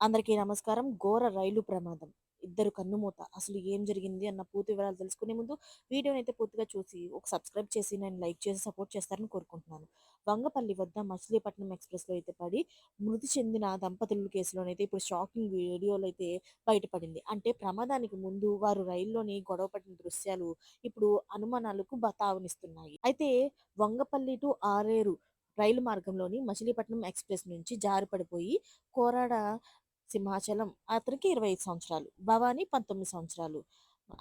అందరికీ నమస్కారం. ఘోర రైలు ప్రమాదం. ఇద్దరు కన్నుమూత. అసలు ఏం జరిగింది అన్న పూర్తి వివరాలు తెలుసుకునే ముందు వీడియోనైతే పూర్తిగా చూసి ఒక సబ్స్క్రైబ్ చేసి నేను లైక్ చేసి సపోర్ట్ చేస్తారని కోరుకుంటున్నాను. వంగపల్లి వద్ద మచిలీపట్నం ఎక్స్‌ప్రెస్‌లో అయితే పడి మృతి చెందిన దంపతుల కేసులోనైతే ఇప్పుడు షాకింగ్ వీడియోలో అయితే బయటపడింది. అంటే ప్రమాదానికి ముందు వారు రైల్లోని గొడవ పడిన దృశ్యాలు ఇప్పుడు అనుమానాలకు తావునిస్తున్నాయి. అయితే వంగపల్లి టు ఆరేరు రైలు మార్గంలోని మచిలీపట్నం ఎక్స్‌ప్రెస్ నుంచి జారి పడిపోయి కోరాడ సింహాచలం అతనికి 25 సంవత్సరాలు. భవాని 19 సంవత్సరాలు.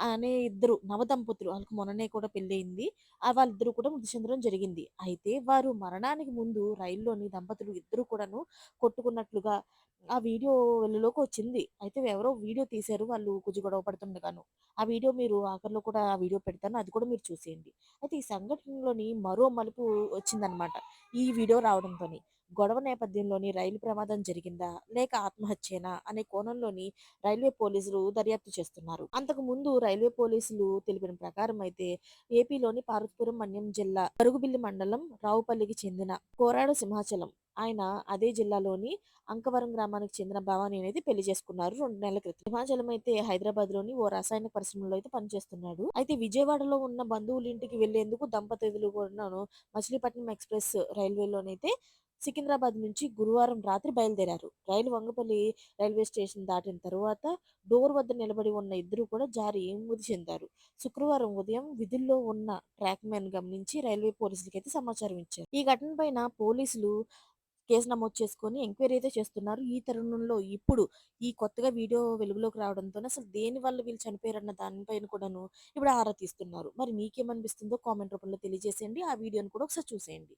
అనే ఇద్దరు నవదంపతులు ఆళ్ళకి మొన్ననే కూడా పెళ్లయింది. వాళ్ళిద్దరూ కూడా మృతి చెందడం జరిగింది. అయితే వారు మరణానికి ముందు రైల్లోని దంపతులు ఇద్దరు కూడాను కొట్టుకున్నట్లుగా ఆ వీడియో వెలుగులోకొచ్చింది. అయితే ఎవరో వీడియో తీశారు వాళ్ళు కొంచెం గొడవ పడుతుండగాను. ఆ వీడియో మీరు ఆఖరిలో కూడా ఆ వీడియో పెడతాను. అది కూడా మీరు చూసేయండి. అయితే ఈ సంఘటనలోని మరో మలుపు వచ్చిందనమాట. ఈ వీడియో రావడంతోని. గొడవ నేపథ్యంలోని రైలు ప్రమాదం జరిగిందా? లేక ఆత్మహత్యేనా? అనే కోణంలోని రైల్వే పోలీసులు దర్యాప్తు చేస్తున్నారు. అంతకుముందు రైల్వే పోలీసులు తెలిపిన ప్రకారం అయితే ఏపీలోని పార్వతీపురం మన్యం జిల్లా పరుగుబిల్లి మండలం రావుపల్లికి చెందిన కోరాడు సింహాచలం. ఆయన అదే జిల్లాలోని అంకవరం గ్రామానికి చెందిన భవాని అనేది పెళ్లి చేసుకున్నారు 2 నెలల క్రితం. సింహాచలం అయితే హైదరాబాద్‌లోని ఓ రసాయన పరిశ్రమలో అయితే పనిచేస్తున్నాడు. అయితే విజయవాడలో ఉన్న బంధువుల ఇంటికి వెళ్లేందుకు దంపతులు కూడాను మచిలీపట్నం ఎక్స్‌ప్రెస్ రైల్వేలోనైతే సికింద్రాబాద్ నుంచి గురువారం రాత్రి బయలుదేరారు. రైలు వంగపల్లి రైల్వే స్టేషన్ దాటిన తరువాత డోర్ వద్ద నిలబడి ఉన్న ఇద్దరు కూడా జారి మృతి చెందారు. శుక్రవారం ఉదయం విధుల్లో ఉన్న ట్రాక్‌మెన్ గమనించి రైల్వే పోలీసులకైతే సమాచారం ఇచ్చారు. ఈ ఘటన పైన పోలీసులు కేసు నమోదు చేసుకొని ఎంక్వైరీ అయితే చేస్తున్నారు. ఈ తరుణంలో ఇప్పుడు ఈ కొత్తగా వీడియో వెలుగులోకి రావడంతోనే అసలు దేనివల్ల వీళ్ళు చనిపోయారన్న దానిపైన కూడాను ఇప్పుడు ఆరా తీస్తున్నారు. మరి మీకేమనిపిస్తుందో కామెంట్ రూపంలో తెలియజేసేయండి. ఆ వీడియోని కూడా ఒకసారి చూసేయండి.